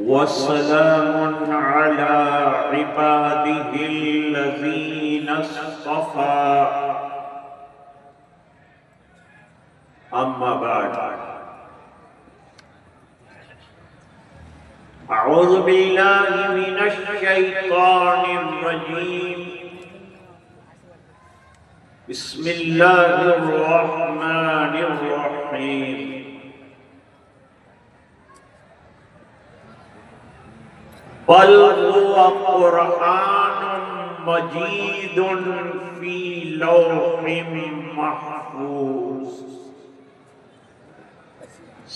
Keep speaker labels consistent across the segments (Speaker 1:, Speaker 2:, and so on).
Speaker 1: वस्सलामुन अला इबादिहिल्लज़ीना इस्तफ़ा अम्मा बाद अऊज़ु बिल्लाहि मिनश शैतानिर रजीम बिस्मिल्लाहिर रहमानिर रहीम बल हुवा कुरआनुम मजीदुन फी लौहिम महफूज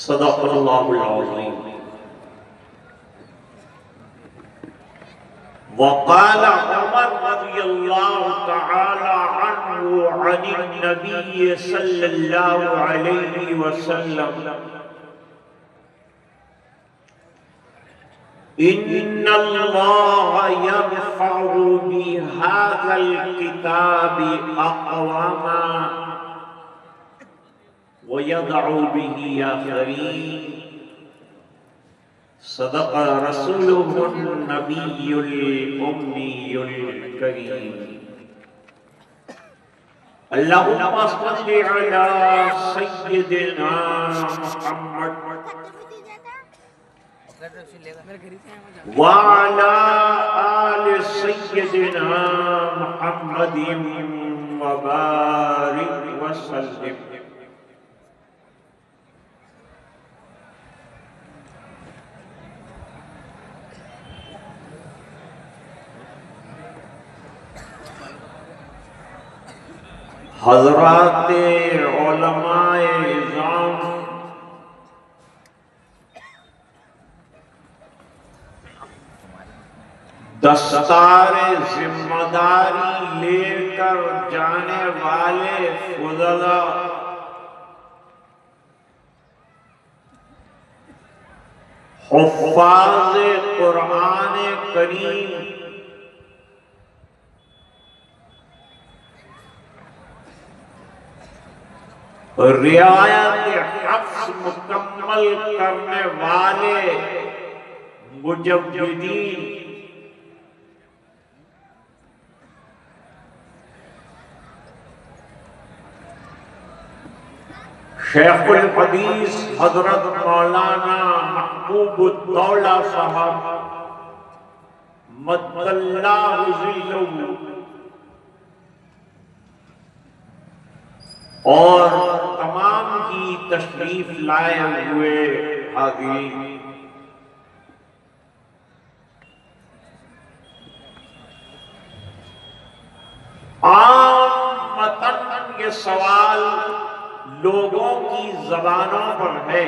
Speaker 1: सदक़ल्लाहुल अज़ीम वक़ाल उमर रज़ियल्लाहु तआला अन्हु अनिन नबी सल्लल्लाहु अलैहि वसल्लम इन्नल्लाह यरफ़उ बिहाज़ल किताबि अक़वामा व यदअु बिही आख़रीन सदक़ रसूलुहुन नबियुल उम्मियुल करीम अल्लाहुम्मा सल्लि अला सय्यिदिना मुहम्मद वाला आले सय्यिदिना मुहम्मदिन व बारिक वसल्लिम। हज़राते उलमाए इज़ाम दस्तारे जिम्मेदारी लेकर जाने वाले फुज़ला हुफ़्फ़ाज़ कुरान करीम रियायत हफ्ज़ मुकम्मल करने वाले मुजव्विदीन शेखुल हदीस हजरत मौलाना महबूबुद्दौला साहब मद्दल्लाहु ज़िल्लुहु और तमाम की तशरीफ लाए हुए हाज़रीन, आमतन ये सवाल लोगों की ज़बानों पर है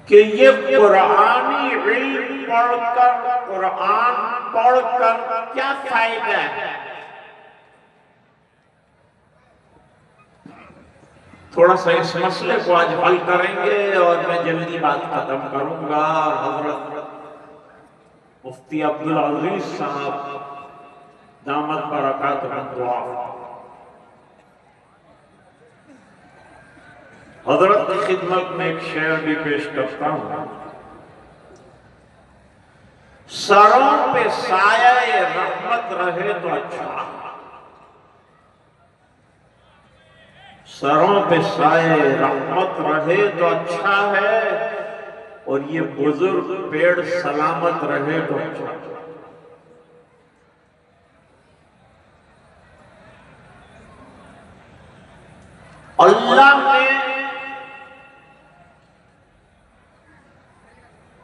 Speaker 1: कि ये कुरानी इल्म पढ़कर कुरान पढ़कर क्या फायदा है। थोड़ा सा इस मसले को आज हल करेंगे और मैं जल्दी बात खत्म करूंगा। हजरत मुफ्ती अब्दुल अजीज साहब दामद बरकातुहुल्लाह हजरत की खिदमत में एक शेर भी पेश करता हूं। सरों पे साया रहमत रहे तो अच्छा, सरों पे साया रहमत रहे तो अच्छा है, और ये बुजुर्ग पेड़ सलामत रहे तो अच्छा। अल्लाह ने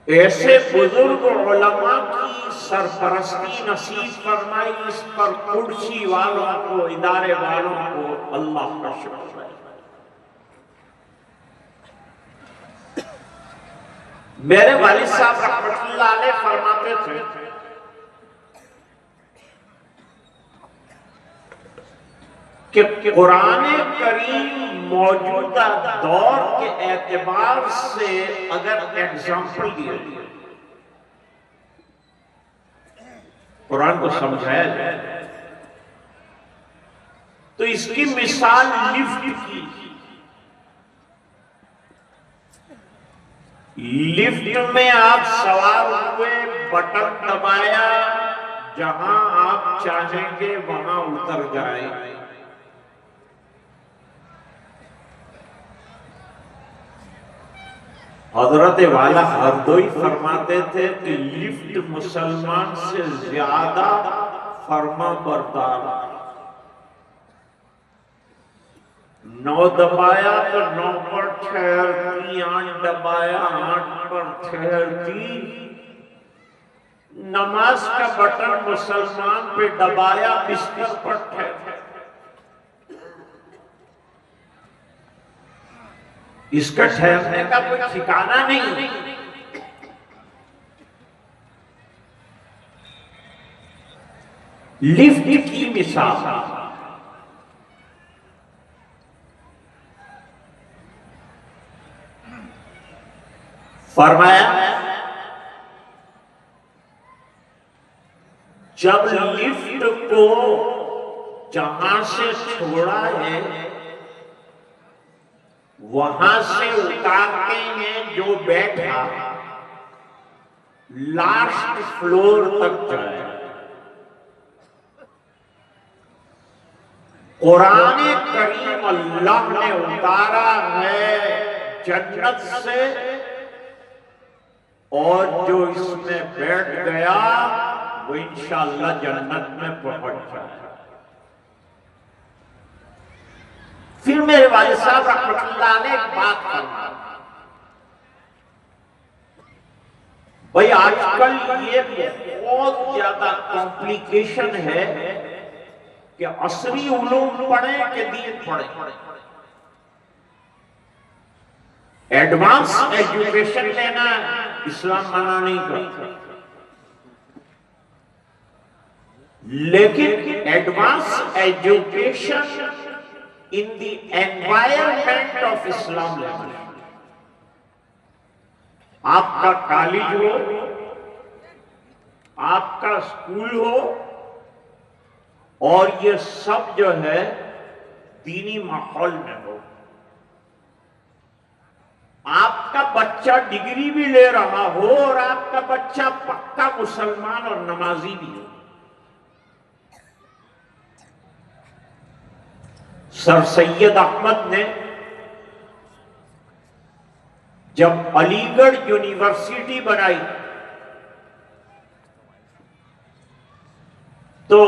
Speaker 1: ऐसे बुजुर्ग उलमा की सरपरस्ती नसीब फरमाई, इस पर कुर्सी वालों को, इदारे वालों को अल्लाह का शुक्र है। मेरे वालिद साहब रहमतुल्लाह अलैह फरमाते थे कि कुरान करीम मौजूदा दौर के एतबार से अगर एग्जाम्पल दिए कुरान को समझाया जाए। तो इसकी मिसाल लिफ्ट की। लिफ्ट में आप सवार हुए, बटन दबाया, जहां आप चाहेंगे वहां उतर जाए। हजरत वाला हरदोई फरमाते थे कि लिफ्ट मुसलमान से ज्यादा फर्मा बरदार। 9 दबाया तो 9 पर ठहरती, 8 दबाया 8 पर ठहरती। नमाज का बटन मुसलमान पे दबाया, बिस्तर पर ठहरती। इसका ठहरने का कोई ठिकाना नहीं। लिफ्ट की मिसाल। फरमाया जब लिफ्ट को जहां से छोड़ा है वहां से उतारते हैं, जो बैठा लास्ट फ्लोर तक जाए। कुरान करीम अल्लाह ने उतारा है जन्नत से, और जो इसमें बैठ गया वो इंशाअल्लाह जन्नत में पहुंच जाए। फिर मेरे वाले साहब रहमतुल्लाह ने एक बात फरमाई, भाई आजकल ये बहुत ज्यादा कॉम्प्लिकेशन है कि असरी उलूम पढ़े कि दीन पढ़े। एडवांस एजुकेशन लेना इस्लाम मना नहीं करता, लेकिन advance education in the environment of Islam लेना। आपका कॉलेज हो, आपका स्कूल हो, और ये सब जो है दीनी माहौल में हो। आपका बच्चा डिग्री भी ले रहा हो और आपका बच्चा पक्का मुसलमान और नमाजी भी हो। सर सैयद अहमद ने जब अलीगढ़ यूनिवर्सिटी बनाई तो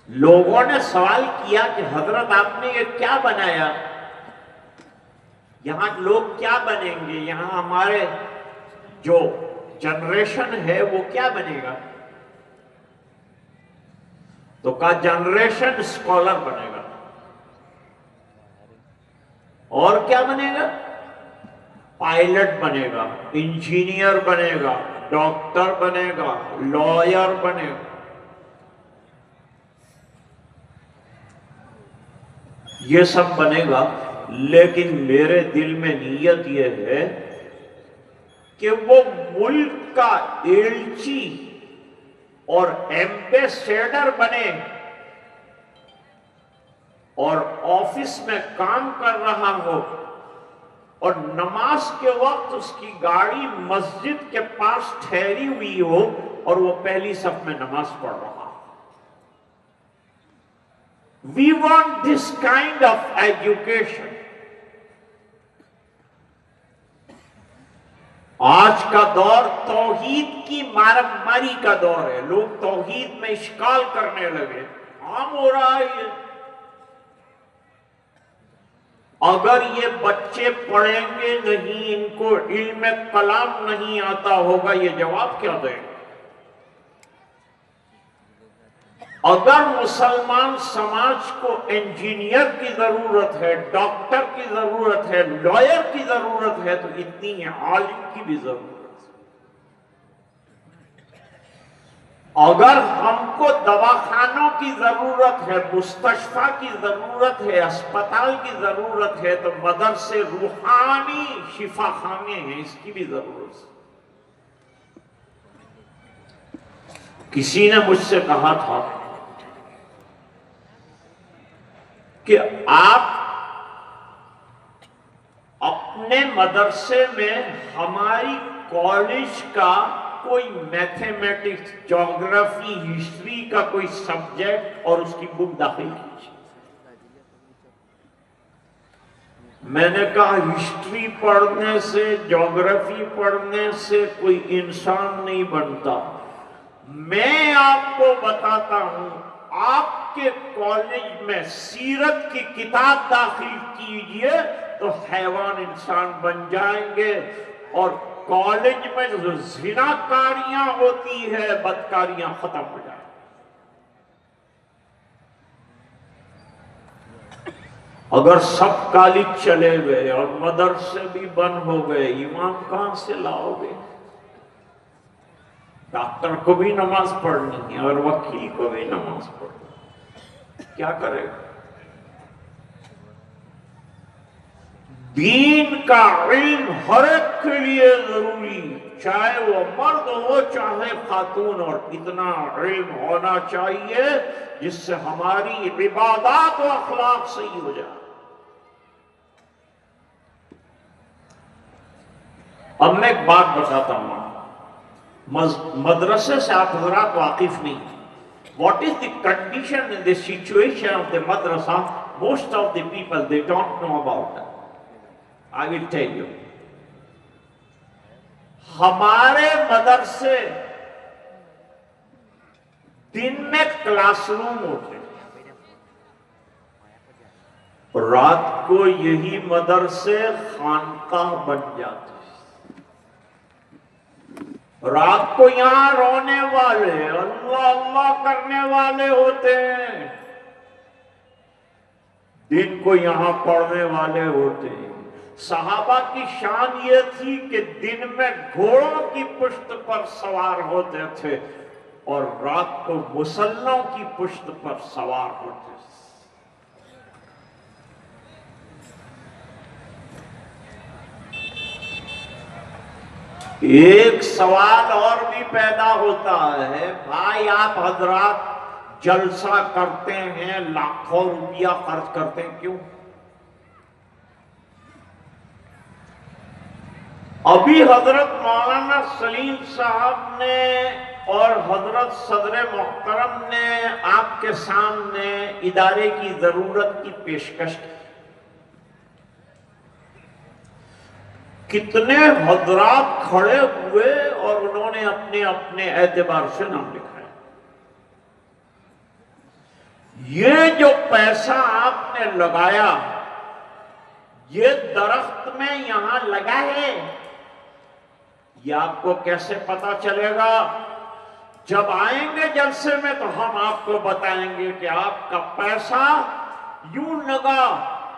Speaker 1: लोगों ने सवाल किया कि हजरत आपने ये क्या बनाया, यहां लोग क्या बनेंगे, यहां हमारे जो जनरेशन है वो क्या बनेगा। तो कहा जनरेशन स्कॉलर बनेगा। और क्या बनेगा? पायलट बनेगा, इंजीनियर बनेगा, डॉक्टर बनेगा, लॉयर बनेगा। ये सब बनेगा, लेकिन मेरे दिल में नीयत यह है कि वो मुल्क का एलची और एम्बेसडर बने और ऑफिस में काम कर रहा हो और नमाज के वक्त उसकी गाड़ी मस्जिद के पास ठहरी हुई हो और वो पहली सफ में नमाज पढ़ रहा हो। We want this kind of education. आज का दौर तौहीद की मारामारी का दौर है। लोग तौहीद में इश्काल करने लगे, आम हो रहा है ये। अगर ये बच्चे पढ़ेंगे नहीं, इनको इल्म कलाम नहीं आता होगा, ये जवाब क्या देंगे? अगर मुसलमान समाज को इंजीनियर की जरूरत है, डॉक्टर की जरूरत है, लॉयर की जरूरत है, तो इतनी आलिम की भी जरूरत है। अगर हमको दवाखानों की जरूरत है, मुस्तशफा की जरूरत है, अस्पताल की जरूरत है, तो मदरसे रूहानी शिफाखाने हैं, इसकी भी जरूरत है। किसी ने मुझसे कहा था कि आप अपने मदरसे में हमारी कॉलेज का कोई मैथमेटिक्स, ज्योग्राफी, हिस्ट्री का कोई सब्जेक्ट और उसकी बुक दाखिल कीजिए। मैंने कहा हिस्ट्री पढ़ने से, ज्योग्राफी पढ़ने से कोई इंसान नहीं बनता। मैं आपको बताता हूं, आपके कॉलेज में सीरत की किताब दाखिल कीजिए तो हैवान इंसान बन जाएंगे। और कॉलेज में जो जिनाकारियां होती है, बदकारियां खत्म हो जाएंगी। अगर सब कॉलेज चले गए और मदरसे भी बंद हो गए, इमाम कहां से लाओगे? डॉक्टर को भी नमाज पढ़नी है और वकील को भी नमाज पढ़नी, क्या करेगा? दीन का इल्म हर एक के लिए जरूरी, चाहे वो मर्द हो चाहे खातून, और इतना इल्म होना चाहिए जिससे हमारी इबादत और अखलाक सही हो जाए। अब मैं एक बात बताता हूं, मदरसे से आप हजरात वाकिफ नहीं। What is the condition in the situation of the madrasa? Most of the people, they don't know about that. I will tell you. हमारे मदरसे दिन में क्लासरूम होते हैं, रात को यही मदरसे खानकाह बन जाते हैं। रात को यहां रोने वाले, अल्लाह अल्लाह करने वाले होते हैं, दिन को यहां पढ़ने वाले होते हैं। सहाबा की शान ये थी कि दिन में घोड़ों की पुश्त पर सवार होते थे और रात को मुसल्लों की पुश्त पर सवार होते थे। एक सवाल और भी पैदा होता है, भाई आप हजरात जलसा करते हैं, लाखों रुपया खर्च करते हैं, क्यों? अभी हजरत मौलाना सलीम साहब ने और हजरत सदर मोहतरम ने आपके सामने इदारे की जरूरत की पेशकश की। कितने हजरात खड़े हुए और उन्होंने अपने अपने एतबार से नाम लिखाया। ये जो पैसा आपने लगाया, ये दरख्त में यहां लगा है, ये आपको कैसे पता चलेगा? जब आएंगे जलसे में तो हम आपको बताएंगे कि आपका पैसा यूं लगा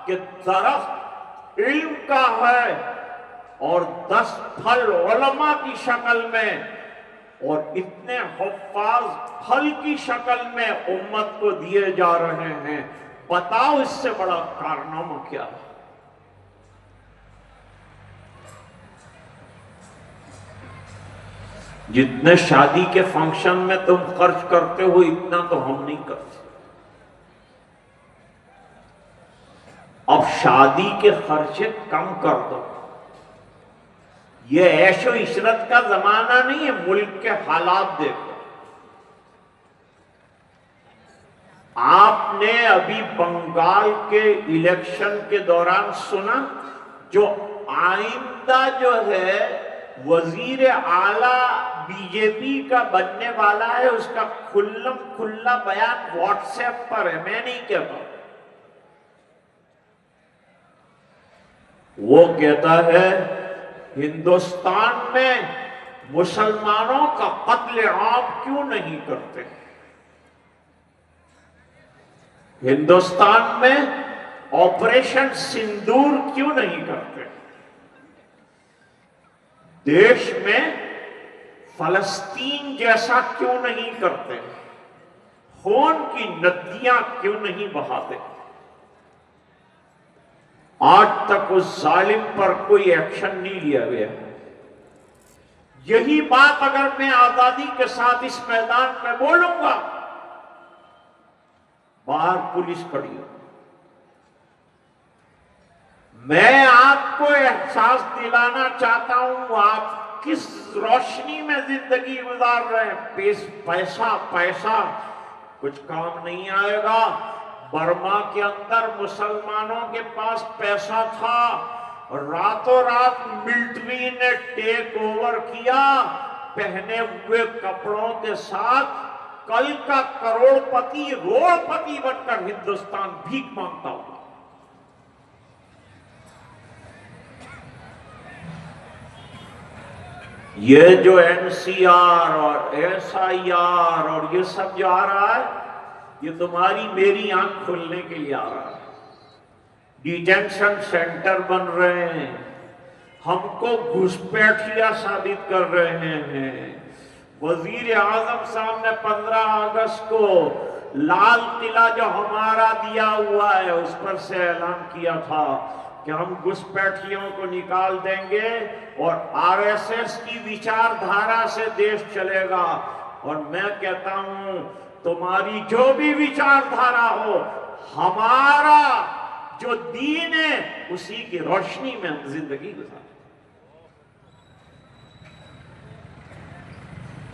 Speaker 1: कि दरख्त इल्म का है और 10 फल उलमा की शक्ल में और इतने हुफ्फाज फल की शक्ल में उम्मत को दिए जा रहे हैं। बताओ इससे बड़ा कारनामा क्या है? जितने शादी के फंक्शन में तुम खर्च करते हो, इतना तो हम नहीं करते। अब शादी के खर्चे कम कर दो। ये ऐशो इशरत का जमाना नहीं है, मुल्क के हालात देखो। आपने अभी बंगाल के इलेक्शन के दौरान सुना, जो आइंदा जो है वजीर आला बीजेपी का बनने वाला है, उसका खुल्लम खुल्ला बयान व्हाट्सएप पर है, मैं नहीं कहता। वो कहता है हिंदुस्तान में मुसलमानों का कत्ल आम क्यों नहीं करते? हिंदुस्तान में ऑपरेशन सिंदूर क्यों नहीं करते? देश में फलस्तीन जैसा क्यों नहीं करते? खून की नदियां क्यों नहीं बहाते? आज तक उस जालिम पर कोई एक्शन नहीं लिया गया। यही बात अगर मैं आजादी के साथ इस मैदान में बोलूंगा, बाहर पुलिस खड़ी हो। मैं आपको एहसास दिलाना चाहता हूं, आप किस रोशनी में जिंदगी गुजार रहे हैं। पैसा पैसा कुछ काम नहीं आएगा। बर्मा के अंदर मुसलमानों के पास पैसा था, रातों रात मिलिट्री ने टेक ओवर किया, पहने हुए कपड़ों के साथ कल का करोड़पति रोड़पति बनकर हिंदुस्तान भीख मांगता हुआ। ये जो एनसीआर और एसआईआर और ये सब जो आ रहा है, ये तुम्हारी मेरी आंख खोलने के लिए आ रहा है। डिटेंशन सेंटर बन रहे हैं, हमको घुसपैठिया साबित कर रहे हैं। वजीर आजम साहब ने 15 अगस्त को लाल किला जो हमारा दिया हुआ है उस पर से ऐलान किया था कि हम घुसपैठियों को निकाल देंगे और आरएसएस की विचारधारा से देश चलेगा। और मैं कहता हूं, तुम्हारी जो भी विचारधारा हो, हमारा जो दीन है उसी की रोशनी में हम जिंदगी गुजारें।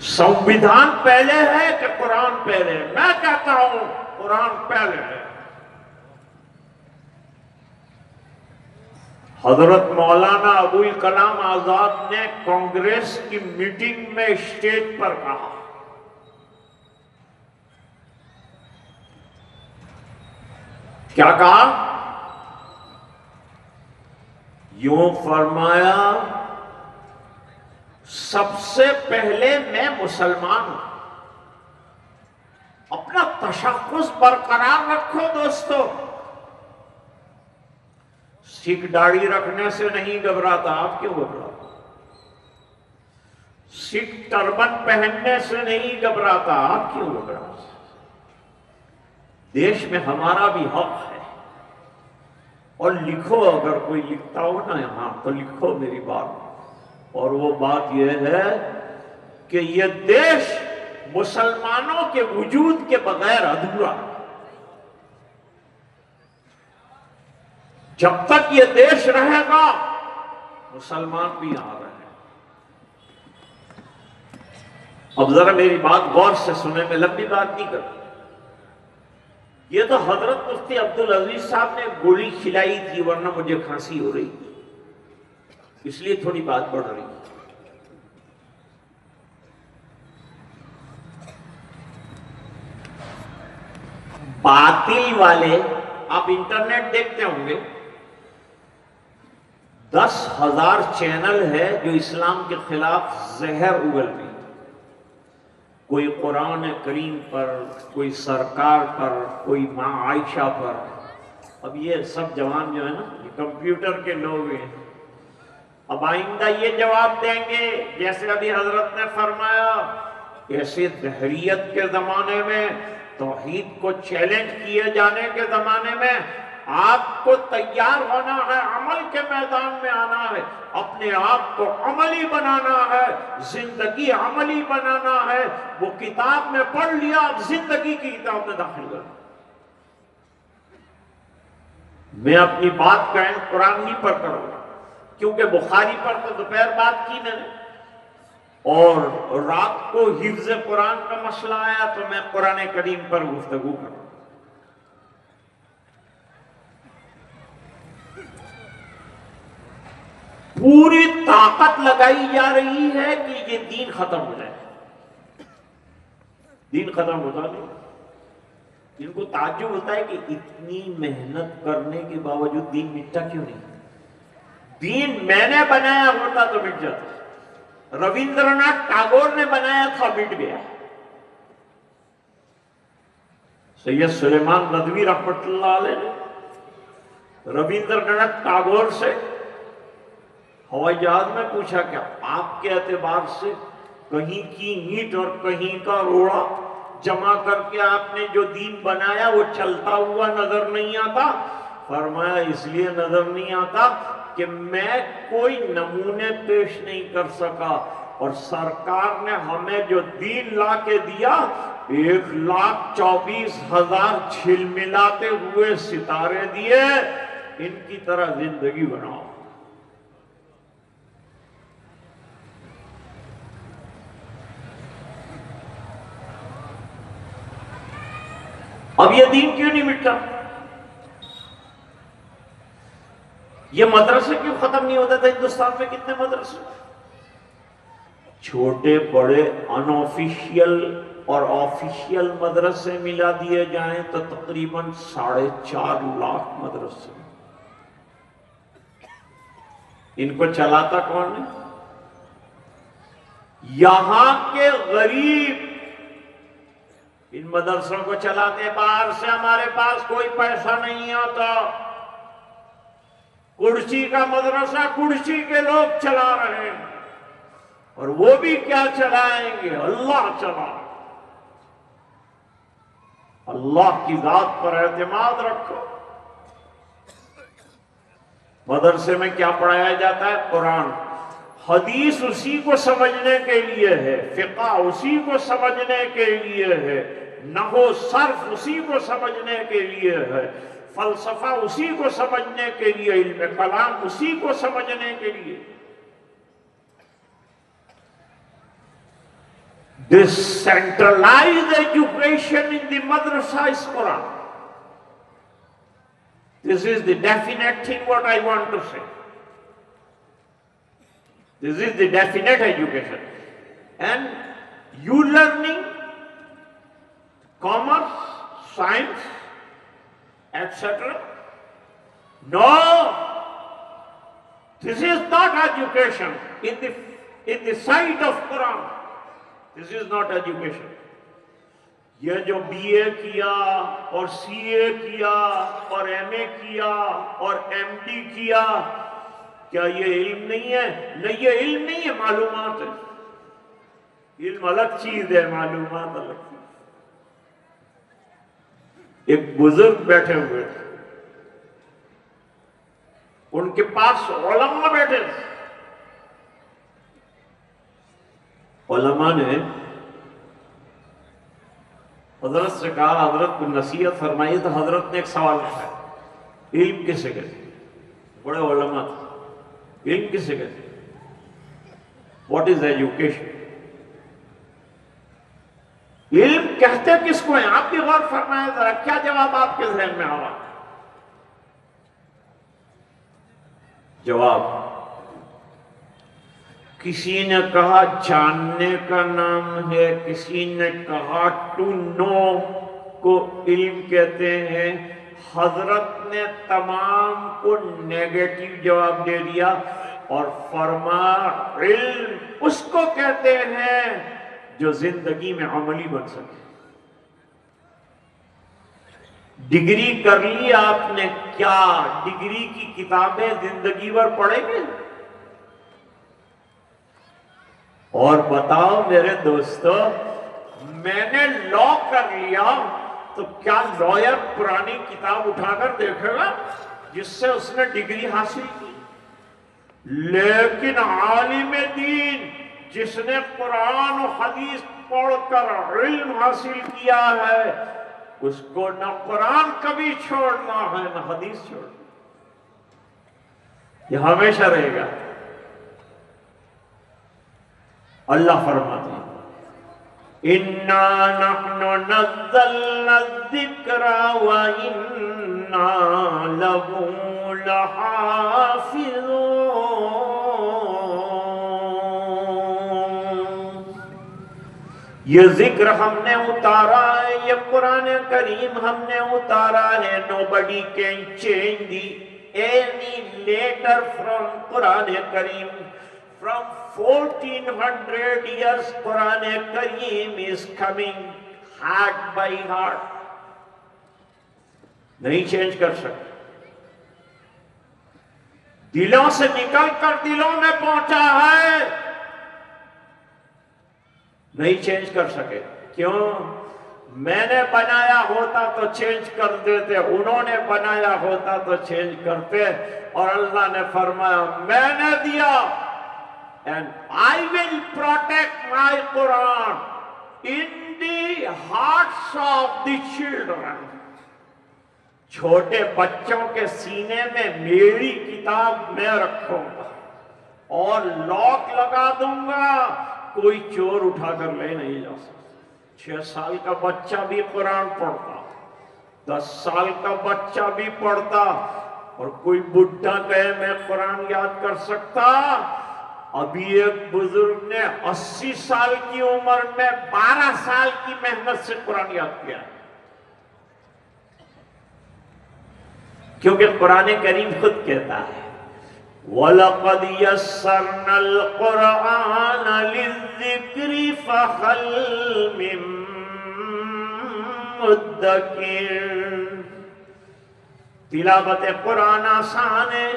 Speaker 1: संविधान पहले है कि कुरान पहले? मैं कहता हूं कुरान पहले है। हजरत मौलाना अबुल कलाम आजाद ने कांग्रेस की मीटिंग में स्टेज पर कहा, क्या कहा? यूं फरमाया, सबसे पहले मैं मुसलमान हूं। अपना तशख्खुस बरकरार रखो दोस्तों। सिख दाढ़ी रखने से नहीं घबराता, आप क्यों घबराते? सिख टर्बन पहनने से नहीं घबराता, आप क्यों घबराते? देश में हमारा भी हक है। और लिखो, अगर कोई लिखता हो ना यहां तो लिखो मेरी बात। और वो बात यह है कि यह देश मुसलमानों के वजूद के बगैर अधूरा है। जब तक ये देश रहेगा मुसलमान भी यहां रहे। अब जरा मेरी बात गौर से सुने, में लंबी बात नहीं करता। ये तो हजरत मुफ्ती अब्दुल अजीज साहब ने गोली खिलाई थी, वरना मुझे खांसी हो रही थी, इसलिए थोड़ी बात बढ़ रही है। बातिल वाले, आप इंटरनेट देखते होंगे, 10,000 चैनल है जो इस्लाम के खिलाफ जहर उगल रही। कोई कुरान करीम पर, कोई सरकार पर, कोई माँ आयशा पर। अब ये सब जवान जो है ना, ये कंप्यूटर के लोग हैं। अब आइंदा ये जवाब देंगे जैसे अभी हजरत ने फरमाया, ऐसे दहरियत के जमाने में, तौहीद को चैलेंज किए जाने के जमाने में आपको तैयार होना है, अमल के मैदान में आना है, अपने आप को अमली बनाना है, जिंदगी अमली बनाना है। वो किताब में पढ़ लिया, अब जिंदगी की किताब में दाखिल करना। मैं अपनी बात का कुरान ही पर करूंगा, क्योंकि बुखारी पर तो दोपहर बात की मैंने, और रात को हिफ्ज कुरान का मसला आया तो मैं कुरान करीम पर गुफ्तगू करूं। पूरी ताकत लगाई जा रही है कि ये दीन खत्म हो जाए। दीन खत्म होता नहीं। इनको ताज्जुब होता है कि इतनी मेहनत करने के बावजूद दीन मिटता क्यों नहीं। दीन मैंने बनाया होता तो मिट जाता। रविंद्रनाथ टैगोर ने बनाया था, मिट गया। सैयद सुलेमान नदवी रहमतुल्लाह अलैह ने रविंद्रनाथ टैगोर से हवाई जहाज में पूछा, क्या आपके एतबार से कहीं की ईंट और कहीं का रोड़ा जमा करके आपने जो दीन बनाया वो चलता हुआ नजर नहीं आता? फरमाया, इसलिए नजर नहीं आता कि मैं कोई नमूने पेश नहीं कर सका, और सरकार ने हमें जो दीन ला के दिया, 1,24,000 झिलमिलाते हुए सितारे दिए, इनकी तरह जिंदगी बनाओ। अब ये दीन क्यों नहीं मिटता? ये मदरसे क्यों खत्म नहीं होता था? हिंदुस्तान में कितने मदरसे, छोटे बड़े अनऑफिशियल और ऑफिशियल मदरसे मिला दिए जाएं तो तकरीबन 4.5 लाख मदरसे। इनको चलाता कौन है? यहां के गरीब इन मदरसों को चलाते हैं। बाहर से हमारे पास कोई पैसा नहीं आता, कुर्सी का मदरसा कुर्सी के लोग चला रहे हैं, और वो भी क्या चलाएंगे? अल्लाह चला। अल्लाह की जात पर एतमाद रखो। मदरसे में क्या पढ़ाया जाता है? कुरान। हदीस उसी को समझने के लिए है, फिक़ा उसी को समझने के लिए है, नहू सर्फ उसी को समझने के लिए है, फलसफा उसी को समझने के लिए, इल्म कलाम उसी को समझने के लिए। This centralized education in the madrasa is Quran. This is the definite thing what I want to say. This is the definite education. And you learning commerce, science, etc. No, this is not education in the sight of Quran. This is not education. ये जो BA किया और CA किया और MA किया और MD किया, क्या ये इल्म नहीं है? नहीं, ये इल्म नहीं है, मालूमात है। इल्म अलग चीज है, मालूमात अलग चीज। एक बुजुर्ग बैठे हुए थे, उनके पास उलमा बैठे थे। उलमा ने हजरत से कहा, हजरत को नसीहत फरमाई। तो हजरत ने एक सवाल पूछा, इल्म किसे कहते? बड़े उलमा थे, इल्म किसे कहते? What is education? इल्म कहते किसको है? आप भी गौर फरमाएं जरा, क्या जवाब आपके ज़हन में आ रहा? जवाब, किसी ने कहा जानने का नाम है, किसी ने कहा टू नो को इल्म कहते हैं। हजरत ने तमाम को नेगेटिव जवाब दे दिया और फरमा, इल्म उसको कहते हैं जो जिंदगी में अमली बन सके। डिग्री कर ली आपने, क्या डिग्री की किताबें जिंदगी भर पढ़ेंगे? और बताओ मेरे दोस्तों, मैंने लॉ कर लिया तो क्या लॉयर पुरानी किताब उठाकर देखेगा जिससे उसने डिग्री हासिल की? लेकिन आलिम दीन जिसने कुरान और हदीस पढ़कर इल्म हासिल किया है, उसको न कुरान कभी छोड़ना है न हदीस छोड़ना, यह हमेशा रहेगा। अल्लाह फरमाते हैं, इन्ना नहनु नज़्ज़लना ज़िक्रा व इन्ना लहू लहाफ़िज़ून। ये जिक्र हमने उतारा है, ये कुरान करीम हमने उतारा है। Nobody can change the any letter from Quran Karim. From 1400 years, Quran Kareem is coming heart by heart. नहीं चेंज कर सकते, दिलों से निकल कर दिलों में पहुंचा है, नहीं चेंज कर सके। क्यों? मैंने बनाया होता तो चेंज कर देते, उन्होंने बनाया होता तो चेंज करते। और अल्लाह ने फरमाया, मैंने दिया and I will protect my Quran in the hearts of the children. छोटे बच्चों के सीने में मेरी किताब मैं रखूंगा और लॉक लगा दूंगा, कोई चोर उठाकर ले नहीं जा सकता। 6 साल का बच्चा भी कुरान पढ़ता, 10 साल का बच्चा भी पढ़ता, और कोई बुढ़ा कहे मैं कुरान याद कर सकता। अभी एक बुजुर्ग ने 80 साल की उम्र में 12 साल की मेहनत से कुरान याद किया, क्योंकि कुरान करीम खुद कहता है वलक़द यस्सरनल कुरआन लिज़्ज़िक्रि फ़हल मिन मुद्दकिर। तिलावत कुरान आसान है,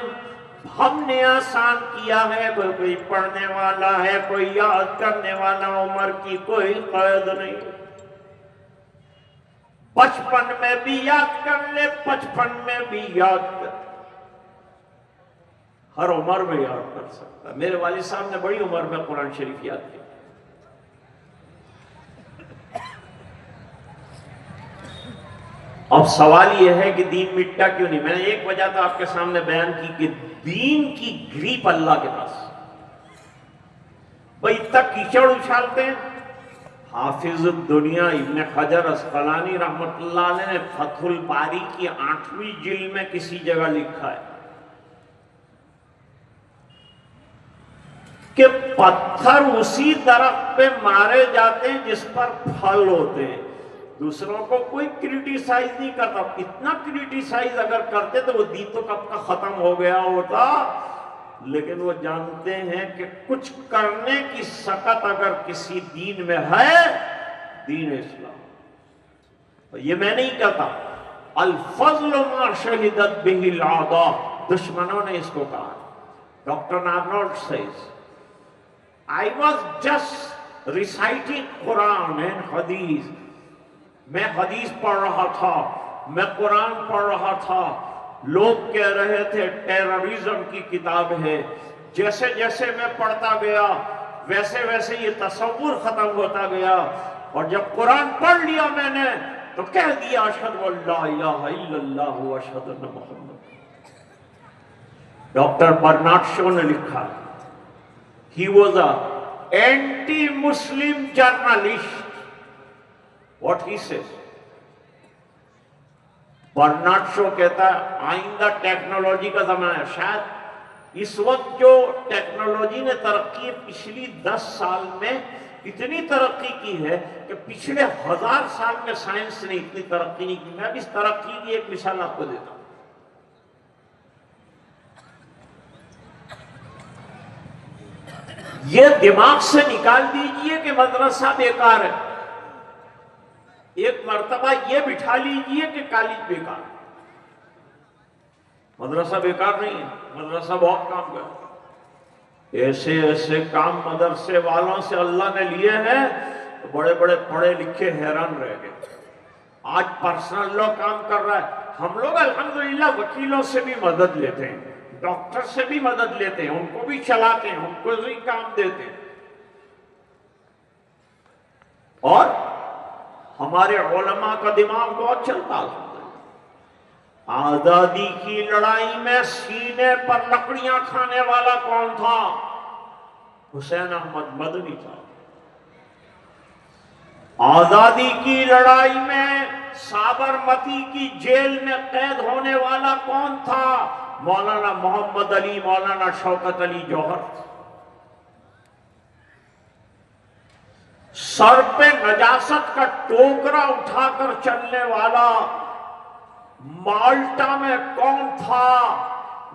Speaker 1: हमने आसान किया है। कोई पढ़ने वाला है, कोई याद करने वाला, उम्र की कोई कैद नहीं। 55 में भी याद कर ले, 55 में भी याद कर, हर उम्र में याद कर सकता। मेरे वालिद साहब ने बड़ी उम्र में कुरान शरीफ याद किया। अब सवाल यह है कि दीन मिटता क्यों नहीं। मैंने एक वजह तो आपके सामने बयान की कि दीन की ग्रीप अल्लाह के पास। भाई इतना कीचड़ उछालते हैं। हाफिज दुनिया इब्न हजर अस्कलानी रहमतुल्लाह अलैह ने फतहुल बारी की 8वीं जिल्द में किसी जगह लिखा है कि पत्थर उसी दरख्त पे मारे जाते हैं जिस पर फल होते हैं। दूसरों को कोई क्रिटिसाइज नहीं करता। इतना क्रिटिसाइज अगर करते तो वो दीन तो कब का खत्म हो गया होता। लेकिन वो जानते हैं कि कुछ करने की सकत अगर किसी दीन में है, दीन इस्लाम। तो ये मैं नहीं कहता, अल फज़्ल मा शहिदत बिहिल आदा, दुश्मनों ने इसको कहा। Doctor Arnold says I was just reciting Quran and Hadith. मैं हदीस पढ़ रहा था, मैं कुरान पढ़ रहा था। लोग कह रहे थे टेररिज्म की किताब है। जैसे जैसे मैं पढ़ता गया वैसे वैसे ये तसव्वुर खत्म होता गया, और जब कुरान पढ़ लिया मैंने तो कह दिया अशहदु अल्ला इलाहा इल्लल्लाह व अशहदु अन्ना मुहम्मद। डॉक्टर बर्नार्ड शो ने लिखा, he was a anti-Muslim journalist. What he says? Bernard Shaw कहता है आइंदा टेक्नोलॉजी का जमाना है। शायद इस वक्त जो टेक्नोलॉजी ने तरक्की पिछली 10 साल में इतनी तरक्की की है कि पिछले 1000 साल में साइंस ने इतनी तरक्की नहीं की। मैं भी इस तरक्की की एक मिसाल आपको देता हूं। यह दिमाग से निकाल दीजिए कि मदरसा बेकार है। एक मर्तबा यह बिठा लीजिए कि कॉलेज बेकार। मदरसा बेकार नहीं है, मदरसा बहुत काम कर। ऐसे ऐसे काम मदरसे वालों से अल्लाह ने लिए हैं तो बड़े बड़े पढ़े लिखे हैरान रह गए। आज पर्सनल लॉ काम कर रहा है। हम लोग अल्हम्दुलिल्लाह वकीलों से भी मदद लेते हैं, डॉक्टर से भी मदद लेते हैं, उनको भी चलाते हैं, उनको भी काम देते हैं। और हमारे उलमा का दिमाग बहुत चलता है। आजादी की लड़ाई में सीने पर लकड़ियां खाने वाला कौन था? हुसैन अहमद मदनी था। आजादी की लड़ाई में साबरमती की जेल में कैद होने वाला कौन था? मौलाना मोहम्मद अली, मौलाना शौकत अली जौहर। सर पे नजासत का टोकरा उठाकर चलने वाला माल्टा में कौन था?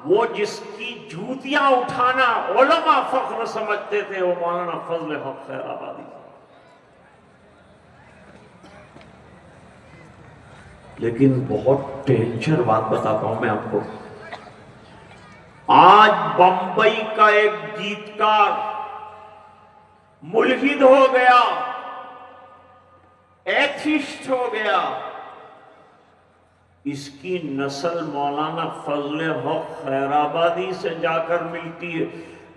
Speaker 1: वो जिसकी जूतियां उठाना उलमा फख्र समझते थे, वो मौलाना फजल हक खैराबादी। लेकिन बहुत डेंजर बात बताता हूं मैं आपको। आज बंबई का एक गीतकार मुल्हिद हो गया, एथिस्ट हो गया। इसकी नस्ल मौलाना फजल हक खैराबादी से जाकर मिलती है।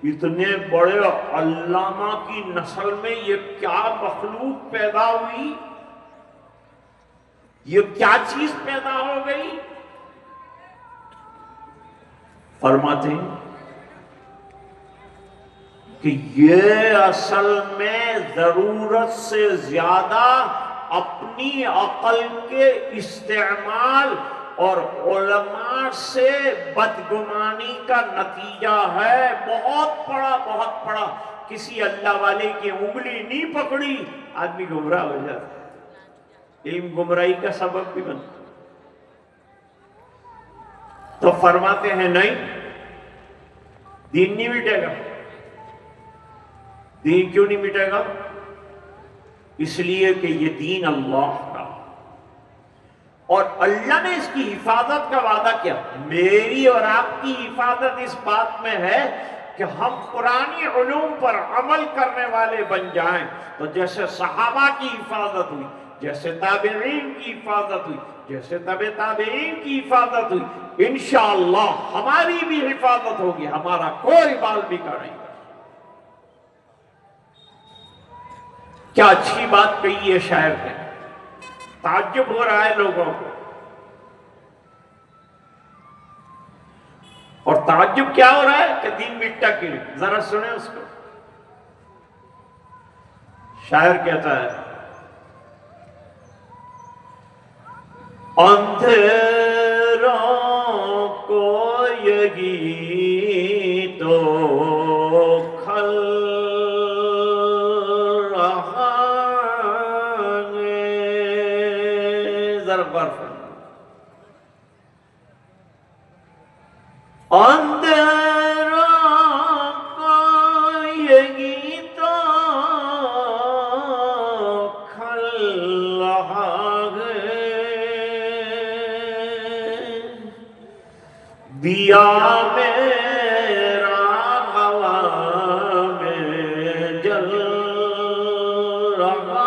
Speaker 1: इतने बड़े अल्लामा की नस्ल में ये क्या मखलूक पैदा हुई, ये क्या चीज पैदा हो गई। फरमाते हैं कि ये असल में जरूरत से ज्यादा अपनी अकल के इस्तेमाल और उलमा से बदगुमानी का नतीजा है। बहुत बड़ा किसी अल्लाह वाले की उंगली नहीं पकड़ी, आदमी गुमराह हो जाता। इल्म गुमराही का सबब भी बनता। तो फरमाते हैं नहीं, दीन नहीं मिटेगा। दीन क्यों नहीं मिटेगा? इसलिए कि ये दीन अल्लाह का, और अल्लाह ने इसकी हिफाजत का वादा किया। मेरी और आपकी हिफाजत इस बात में है कि हम कुरानी उलूम पर अमल करने वाले बन जाएं। तो जैसे सहाबा की हिफाजत हुई, जैसे ताबीईन की हिफाजत हुई, जैसे तबे ताबीईन की हिफाजत हुई, इंशाअल्लाह हमारी भी हिफाजत होगी। हमारा कोई बाल बिका नहीं। क्या अच्छी बात कही है शायर ने, ताज्जुब हो रहा है लोगों को। और ताज्जुब क्या हो रहा है कि दीन मिटता क्यों नहीं? जरा सुने उसको। शायर कहता है, अंधेरों को यही तो खल रहा है। जरा बर्फ अंधेरों को यही तो खल रहा है, दिया मेरा हवा में जल रहा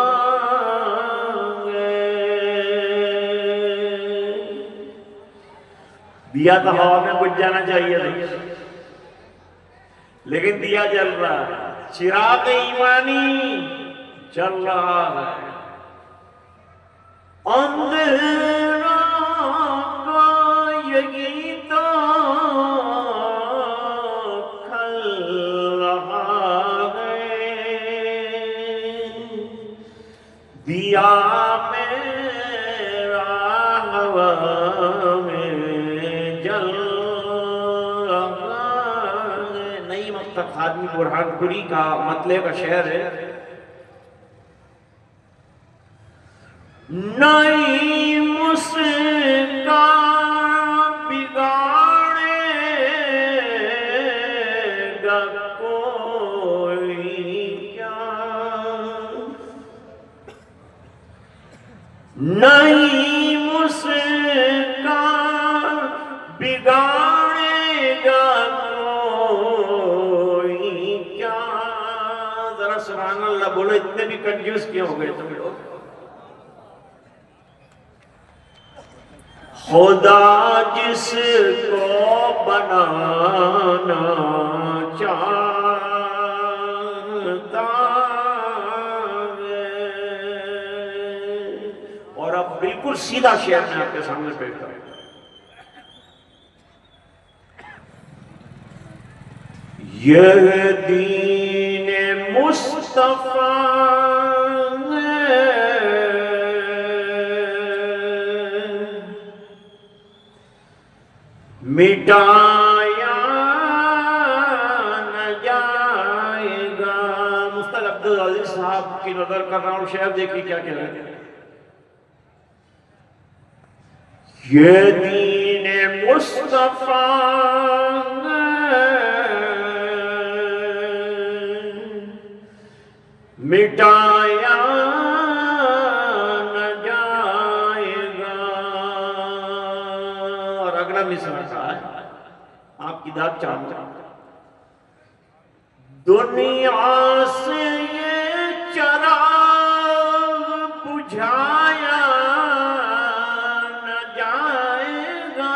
Speaker 1: है। दिया तो हवा में बुझ जाना चाहिए था, लेकिन दिया जल रहा है। चिराग ईमानी जल रहा है। अंधेरों को यही तो खल रहा है, दिया मेरा हवा में जल रहा है। नई मक्तब खादमी बुरहानपुरी का मतले का शेर है, नई मुस्कान बिगाड़ेगा कोई क्या, नई मुस्कान बिगाड़ेगा कोई क्या। जरा सुभान अल्लाह बोलो, इतने भी कंफ्यूज क्यों हो गए तुम लोग? खुदा जिसको बनाना चाहता है। और अब बिल्कुल सीधा शेर मैं आपके सामने पेश करूं। यह दीन मुस्तफा मिटाया न जाएगा। मुफ्ती अब्दुल अजीज साहब की नजर कर रहा हूं, शेर देखिए क्या कह रहे हैं। ये दीन मुस्तफा मिटाया न जाएगा। और अगला मिसरा का है, आप किताब चाहते दुनिया से ये चराग बुझाया न जाएगा।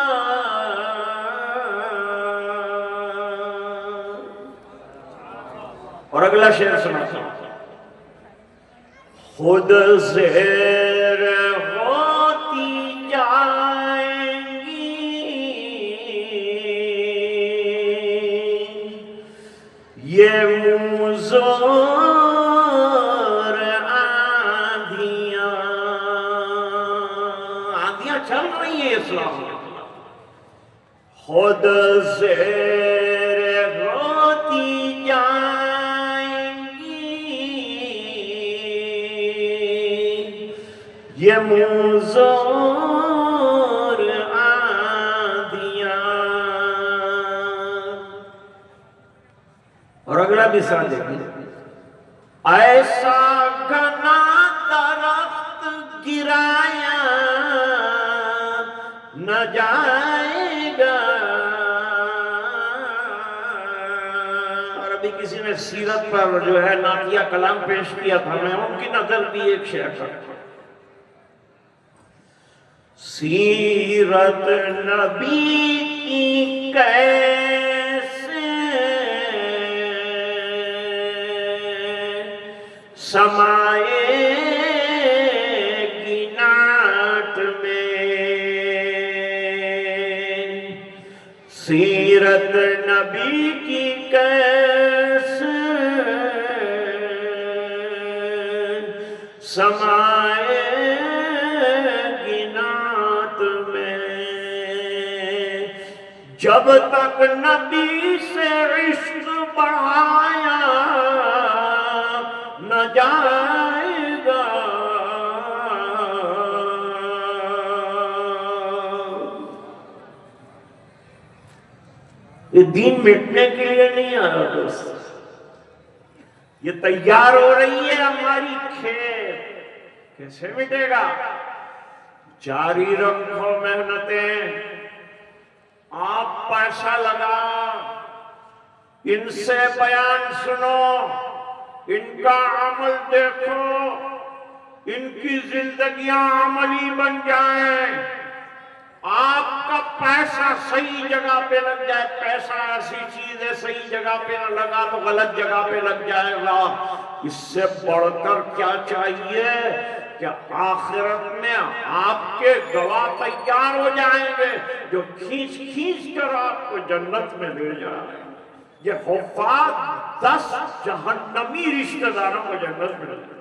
Speaker 1: अगला शेर सुनाता हूं। खुद ज़ेर होती जाएंगी ये मुज़ोर आंधियां, आंधियां चल रही है इस्लाम में। खुद ज़ेर होती जाएंगी ये मुज़ोर आंधियां। और अगला मिसाल देखिए, ऐसा घना दरख्त गिराया न जाएगा। और अभी किसी ने सीरत पर जो है नातिया कलाम पेश किया था, मैं उनकी नजर भी एक शेर करता हूं। सीरत नबी की कैसे समाएगी नाट में। सीरत नबी की कैसे समाएगी नाट में। जब तक नबी से इश्क बढ़ाया न जाएगा। ये दीन मिटने के लिए नहीं आ रहा दोस्त, ये तैयार हो रही है हमारी खेत। कैसे मिटेगा? जारी रखो मेहनतें, आप पैसा लगाओ, इनसे बयान सुनो, इनका अमल देखो, इनकी जिंदगियां अमली बन जाएं, आपका पैसा सही जगह पे लग जाए। पैसा ऐसी चीज है, सही जगह पे न लगा तो गलत जगह पे लग जाएगा। इससे बढ़कर क्या चाहिए कि आखिरत में आपके गवाह तैयार हो जाएंगे जो खींच खींच कर आपको जन्नत में ले जाएंगे। ये हुफ़ाज़ 10 जहन्नमी रिश्तेदारों को जन्नत में ले जाएंगे।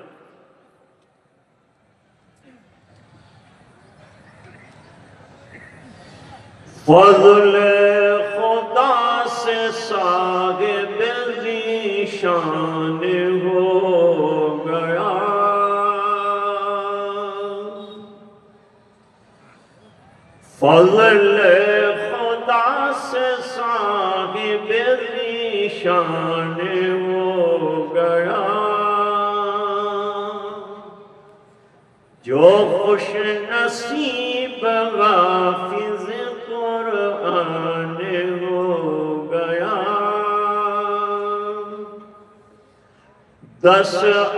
Speaker 1: फज़ल खुदा से साहिब ज़ीशान हो गया। फज़ल खुदा से साहिब ज़ीशान हो गया। जो खुश नसीब हाफ़िज़ कुरान हो गया। 10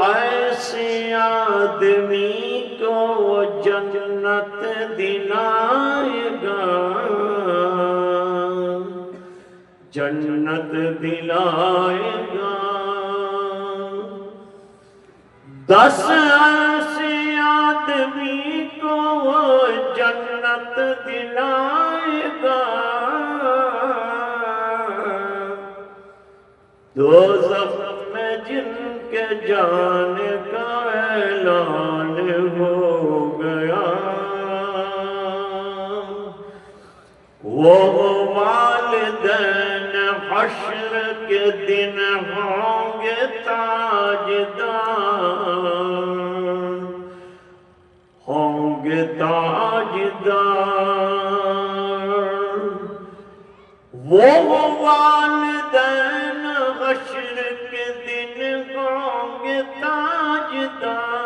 Speaker 1: ऐसे आदमी को जन्नत दिलाएगा, जन्नत दिलाएगा। 10 ऐसे आदमी को जन्नत दिलाएगा। दोज़ख में जिनके जाने का ऐलान हो गया। वो वालिदैन हश्र के दिन होंगे ताजदार, होंगे ताजदार। वो वालिदैन हश्र के दिन होंगे ताजदार,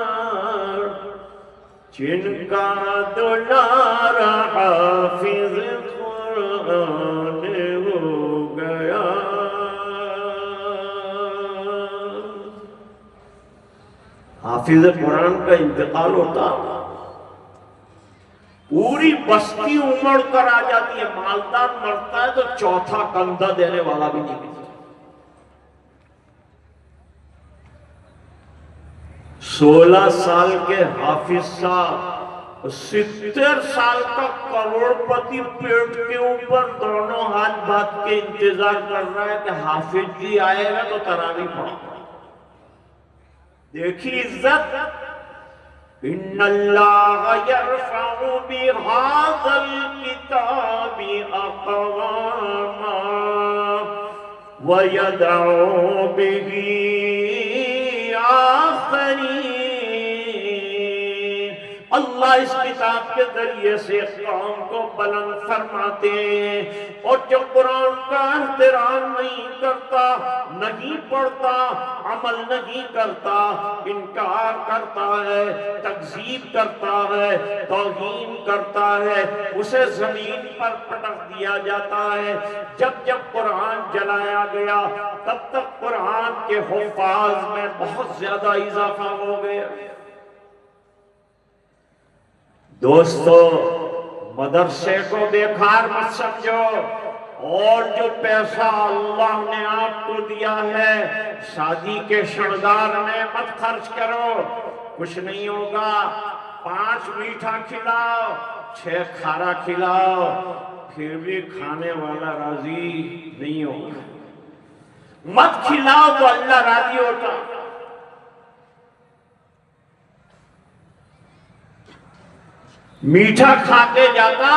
Speaker 1: जिनका दुलारा हाफिज कुरान हो गया। हाफिज कुरान का इंतकाल होता, पूरी बस्ती उमड़ कर आ जाती है। मालदार मरता है तो चौथा कंधा देने वाला भी नहीं मिलता। 16 साल के हाफिज साहब 70 साल का करोड़पति पेट के ऊपर दोनों हाथ बांध के इंतजार कर रहा है कि हाफिज जी आएगा तो तरावी पढ़ो। देखी इज्जत। इन्नल्लाह यरफउ बिहाज़ल किताबी अक़वामा व यदउ बिही आखरीन। अल्लाह इस किताब के जरिए से कौम को बुलंद फरमाते हैं, और जो कुरान का एहतराम नहीं करता, नहीं पढ़ता, अमल नहीं करता, इनकार करता है, तकज़ीब करता है, तौहीन करता है, उसे जमीन पर पटक दिया जाता है। जब जब कुरान जलाया गया तब तक कुरान के हुफ़ाज़ में बहुत ज्यादा इजाफा हो गया। दोस्तों, मदरसे को बेकार मत समझो, और जो पैसा अल्लाह ने आपको दिया है शादी के श्रृंगार में मत खर्च करो, कुछ नहीं होगा। 5 मीठा खिलाओ, 6 खारा खिलाओ, फिर भी खाने वाला राजी नहीं होगा। मत खिलाओ तो अल्लाह राजी होता। मीठा खाते जाता,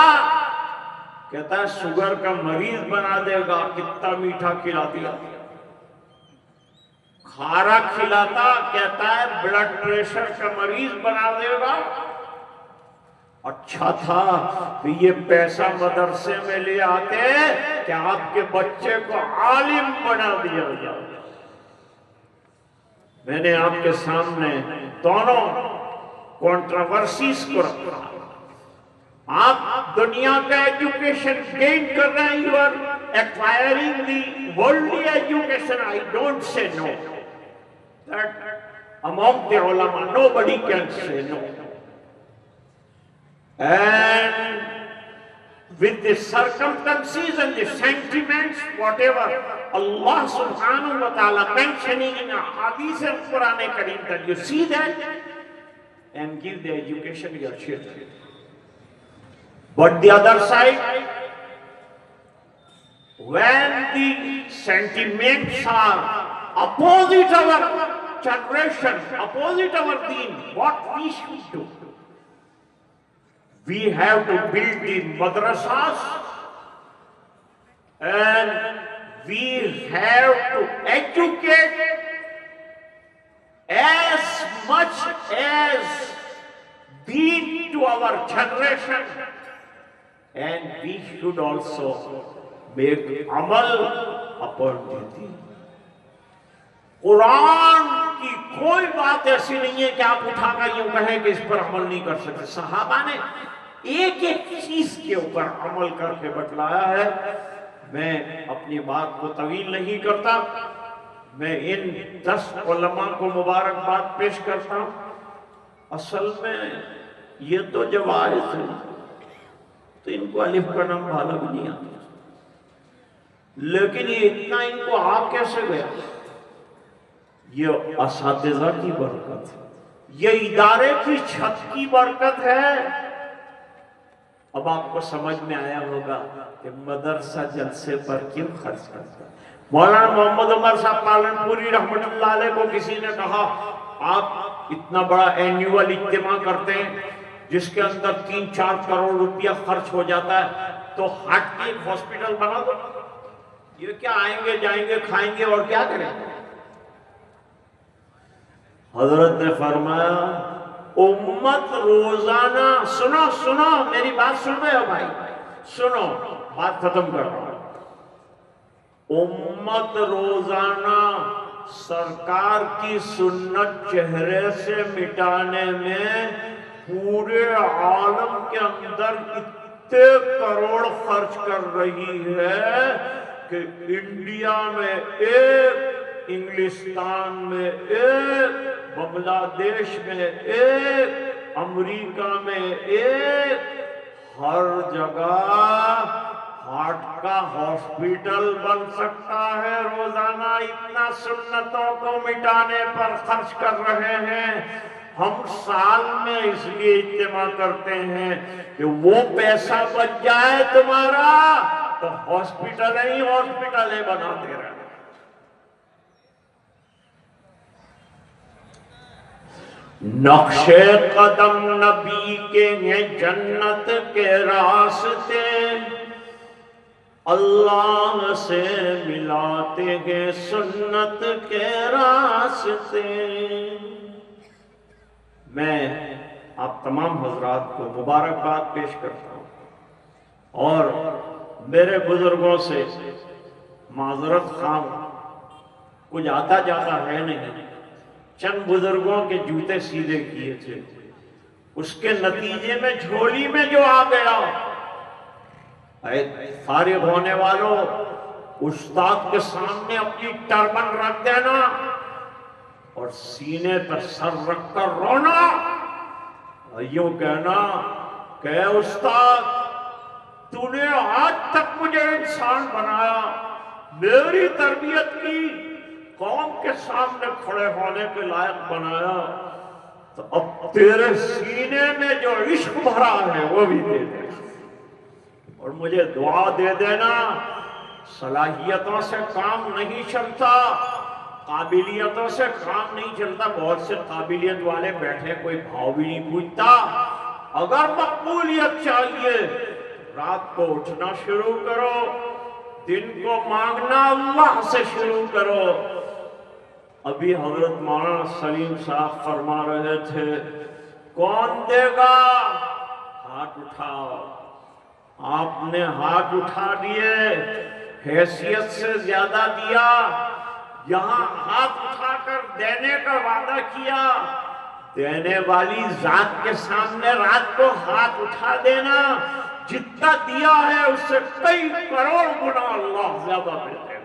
Speaker 1: कहता है शुगर का मरीज बना देगा, कितना मीठा खिला दिया। खारा खिलाता, कहता है ब्लड प्रेशर का मरीज बना देगा। अच्छा था कि ये पैसा मदरसे में ले आते कि आपके बच्चे को आलिम बना दिया जाए। मैंने आपके सामने दोनों कंट्रोवर्सीज को रखा। आप दुनिया का एजुकेशन गेन कर रहे हैं, you are acquiring the worldly education. I don't say no that among the उलमा nobody can say no. And with the circumstances and the sentiments, whatever Allah subhanahu wa ta'ala mentioning in a hadith of Quran Kareem, that you see that and give the education to your children. But the other side, when the sentiments are opposite our generation, opposite our deen, what we should do? We have to build the madrasas, and we have to educate as much as deen to our generation, and we should also make amal upon duty. Quran की कोई बात ऐसी नहीं है कि आप उठाकर यूं कहें कि इस पर अमल नहीं कर सकते। सहाबा ने एक एक चीज के ऊपर अमल करके बतलाया है। मैं अपनी बात को तवील नहीं करता, मैं इन 10 उलमा को मुबारकबाद पेश करता हूं। असल में ये तो जब आए थे तो इनको अलिफ का नाम भाला भी नहीं आता, लेकिन ये इतना इनको आ कैसे गया? ये असातिज़ा की बरकत है, ये इदारे की छत की बरकत है। अब आपको समझ में आया होगा कि मदरसा जलसे पर क्यों खर्च करता है। मौलाना मोहम्मद उमर साहब पालनपुरी रहमतुल्लाह अलैह को किसी ने कहा, आप इतना बड़ा एनुअल इज्तिमा करते हैं जिसके अंदर 3-4 करोड़ रुपया खर्च हो जाता है, तो हार्ट की एक हॉस्पिटल बना दो। ये क्या आएंगे जाएंगे खाएंगे और क्या करेंगे? हजरत ने फरमाया, उम्मत रोजाना, सुनो सुनो मेरी बात सुन रहे हो भाई, सुनो, बात खत्म कर रहा हूं। उम्मत रोजाना सरकार की सुन्नत चेहरे से मिटाने में पूरे आलम के अंदर इतने करोड़ खर्च कर रही है कि इंडिया में एक, इंग्लिस्तान में एक, बांग्लादेश में एक, अमेरिका में एक, हर जगह हार्ट का हॉस्पिटल बन सकता है। रोजाना इतना सुन्नतों को मिटाने पर खर्च कर रहे हैं। हम साल में इसलिए इज्तिमा करते हैं कि वो पैसा बच जाए तुम्हारा, तो हॉस्पिटल ही हॉस्पिटल बनाते रहे। नक्शे कदम नबी के हैं जन्नत के रास्ते, अल्लाह से मिलाते हैं सुन्नत के रास्ते। मैं आप तमाम हजरात को मुबारकबाद पेश करता हूं और मेरे बुजुर्गों से माजरत खाम, कुछ आता जाता है नहीं, चंद बुजुर्गों के जूते सीधे किए थे, उसके नतीजे में झोली में जो आ गया। फारिग होने वालों, उस्ताद के सामने अपनी टर्बन रख देना और सीने पर सर रखकर रोना और यूं कहना कि उस्ताद तूने आज तक मुझे इंसान बनाया, मेरी तरबियत की, कौम के सामने खड़े होने के लायक बनाया, तो अब तेरे सीने में जो इश्क भरा है वो भी दे दे और मुझे दुआ दे देना। सलाहियतों से काम नहीं चलता, काबिलियतों से काम नहीं चलता। बहुत से काबिलियत वाले बैठे, कोई भाव भी नहीं पूछता। अगर मकबूलियत चाहिए, रात को उठना शुरू करो, दिन को मांगना अल्लाह से शुरू करो। अभी हजरत मौलाना सलीम साहब फरमा रहे थे, कौन देगा? हाथ उठाओ। आपने हाथ उठा दिए, हैसियत से ज्यादा दिया। यहां हाथ उठाकर देने का वादा किया, देने वाली जात के सामने रात को हाथ उठा देना, जितना दिया है उससे कई करोड़ गुना अल्लाह ज्यादा देते।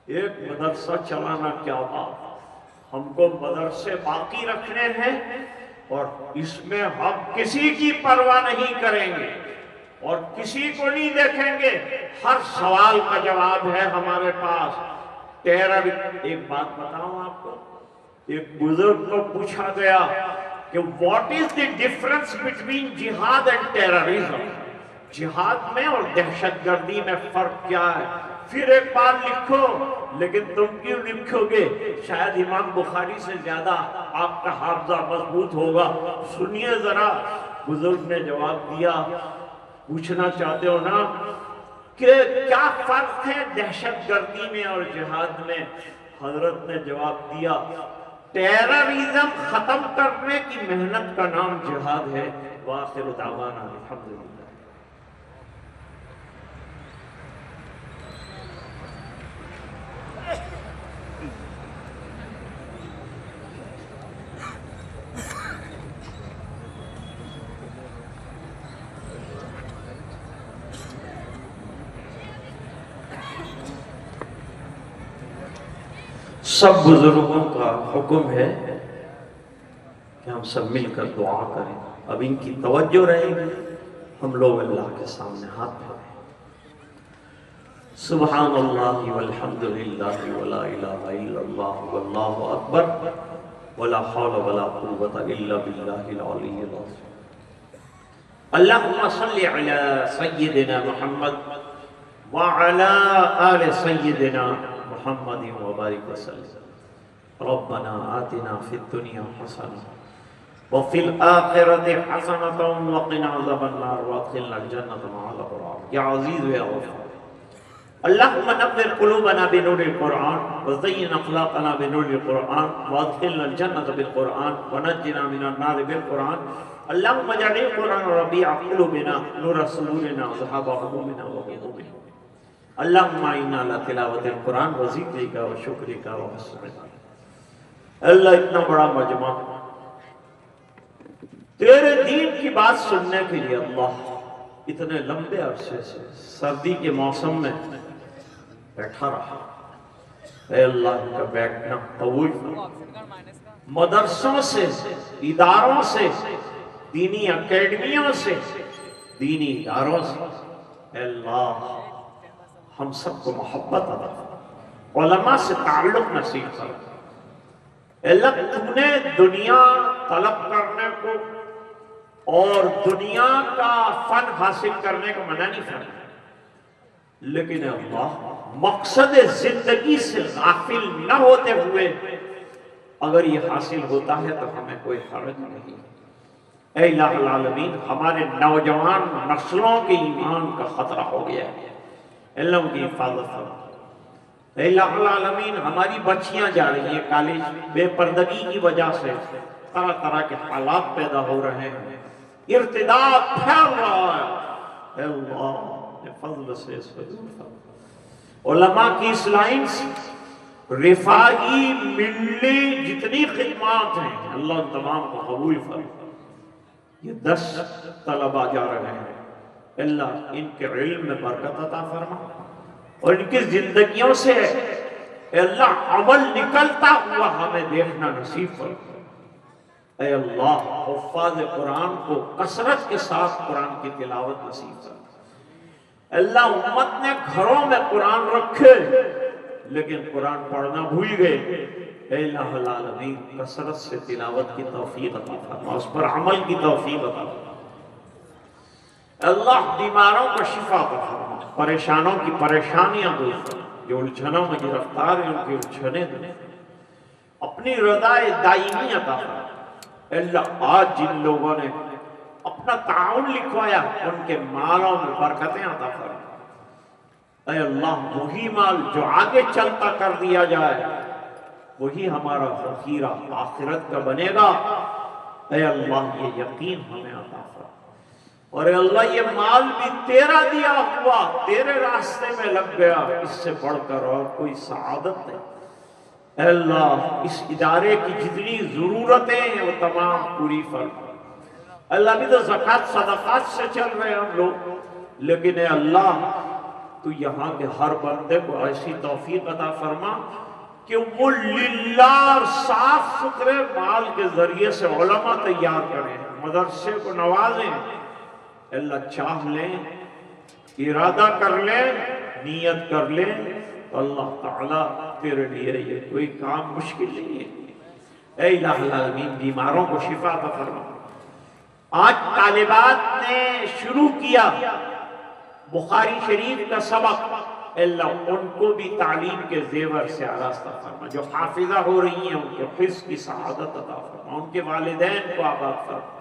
Speaker 1: एक मदरसा चलाना क्या बात, हमको मदरसे बाकी रखने हैं और इसमें हम किसी की परवाह नहीं करेंगे और किसी को नहीं देखेंगे। हर सवाल का जवाब है हमारे पास। एक बात बताऊं आपको, एक बुजुर्ग को पूछा गया कि what is the difference between जिहाद एंड टेररिज्म, जिहाद में और दहशतगर्दी में फर्क क्या है? फिर एक बार लिखो, लेकिन तुम क्यों लिखोगे? शायद इमाम बुखारी से ज्यादा आपका हाफजा मजबूत होगा। सुनिए जरा, बुजुर्ग ने जवाब दिया। पूछना चाहते हो ना कि क्या फर्क है दहशतगर्दी में और जिहाद में? हजरत ने जवाब दिया, टेररिज्म खत्म करने की मेहनत का नाम जिहाद है। वाखिर दावाना अल्हम्दुलिल्लाह। सब बुजुर्गों का हुक्म है कि हम सब मिलकर दुआ करें। अब इनकी तवज्जो रहेगी, हम लोग अल्लाह के सामने हाथ धोएं। सुब्हानल्लाहि वल्हम्दुलिल्लाहि वला इलाहा इल्लल्लाह वल्लाहु अकबर वला हौला वला कुव्वता इल्ला बिल्लाहिल अलिय्यिल अज़ीम। अल्लाहुम्मा सल्लि अला सय्यिदिना मुहम्मद व अला आलि सय्यिदिना मुहम्मद व बारिक वसल्लम। रब्बना आतिना फिद दुनिया हसना व फिल आखिरति हसनतन व क़िना अज़ाबन्नार व अदखिलना जन्नत मअल अबरार। या अज़ीज़ या गफ़ार, अल्लाहुम्मा नव्विर क़ुलूबना बिनूरिल क़ुरआन व ज़य्यिन अख़लाक़ना बिनूरिल क़ुरआन व अदखिलना जन्नत बिल क़ुरआन व नज्जिना मिनन नार बिल क़ुरआन। अल्लाहुम्मा जअल क़ुरआन रबीअ क़ुलूबिना नूर सुदूरिना व ज़हाबा हमुमिना व ग़ुमूमिना। अल्लाहुम्मा इन्ना अला तिलावतिल कुरान व ज़िक्रिका व शुक्रिका व हुस्न इबादतिक। अल्लाह, इतना बड़ा मजमा तेरे दीन की बात सुनने के लिए अल्लाह इतने लंबे अरसे से सर्दी के मौसम में बैठा रहा। ऐ अल्लाह का बैठना कबूल कर। मदरसों से, इदारों से, दीनी अकेडमियों से, दीनी इदारों से अल्लाह हम सबको मोहब्बत अता फरमा, उलमा से ताल्लुक नसीब कर। अल्लाह तूने दुनिया तलब करने को और दुनिया का फन हासिल करने को मना नहीं फरमाया, लेकिन अल्लाह मकसद जिंदगी से गाफिल न होते हुए अगर ये हासिल होता है तो हमें कोई हर्ज नहीं। ऐ इलाहुल आलमीन, हमारे नौजवान नस्लों के ईमान का खतरा हो गया है, अल्लाह की हिफाजत करो। ऐ इलाहुल आलमीन, हमारी बच्चियां जा रही हैं कॉलेज, बेपर्दगी की वजह से तरह तरह के हालात पैदा हो रहे हैं, इर्तिदाद फैल रहा है। अल्लाह ने फजल से इसको दूर करो। उलमा की इस लाइन से रिफाई मिल्ली जितनी खिदमात हैं अल्लाह तमाम को कबूल फरमा। ये 10 तलबा जा रहे हैं, अल्लाह इनके इल्म में बरकत अता फरमा और इनकी जिंदगियों से अल्लाह अमल निकलता हुआ हमें देखना नसीब फरमा। ऐ अल्लाह हुफ्फाज़ कुरान को कसरत के साथ कुरान की तिलावत नसीब फरमा। अल्लाह उम्मत ने घरों में कुरान रखे लेकिन कुरान पढ़ना भूल गए। ऐ इलाहुल आलमीन, कसरत से तिलावत की तौफीक अता फरमा, उस पर अमल की तौफीक अता फरमा। अल्लाह बीमारों को शिफा अता फरमा, परेशानों की परेशानियां दूर फरमा, जो उलझनों में गिरफ्तार है उनकी उलझने दूर, अपनी रज़ाए दायमी अता फरमा। अल्लाह आज जिन लोगों ने अपना ताउन लिखवाया उनके मालों में बरकतें अता फरमा। ऐ अल्लाह, वही माल जो आगे चलता कर दिया जाए वही हमारा ज़ख़ीरा आखिरत का बनेगा। ऐ अल्लाह, ये यकीन हमें अता फरमा। और अल्लाह, ये माल भी तेरा दिया हुआ, तेरे रास्ते में लग गया, इससे बढ़कर और कोई सआदत नहीं। अल्लाह, इस इदारे की जितनी जरूरतें हैं वो तमाम पूरी फरमा। अल्लाह, भी तो ज़कात सदक़ात से चल रहे हैं हम लोग, लेकिन अल्लाह तू यहाँ के हर बंदे को ऐसी तौफीक अता फरमा कि वो लिल्लाह साफ सुथरे माल के जरिए से उलमा तैयार करें, मदरसे को नवाजें। अल्लाह चाह लें, इरादा कर लें, नियत कर लें तो अल्लाह ताला तेरे लिए ये कोई काम मुश्किल नहीं है। ऐ इलाहुल आलमीन, बीमारों को शिफा अता फरमा। आज तालिबात ने शुरू किया बुखारी शरीफ का सबक, अल्लाह उनको भी तालीम के जेवर से आरास्ता फरमा। जो हाफिजा हो रही हैं उनको हिफ्ज़ की सआदत अता फरमा, उनके वालिदैन को आबाद फरमा।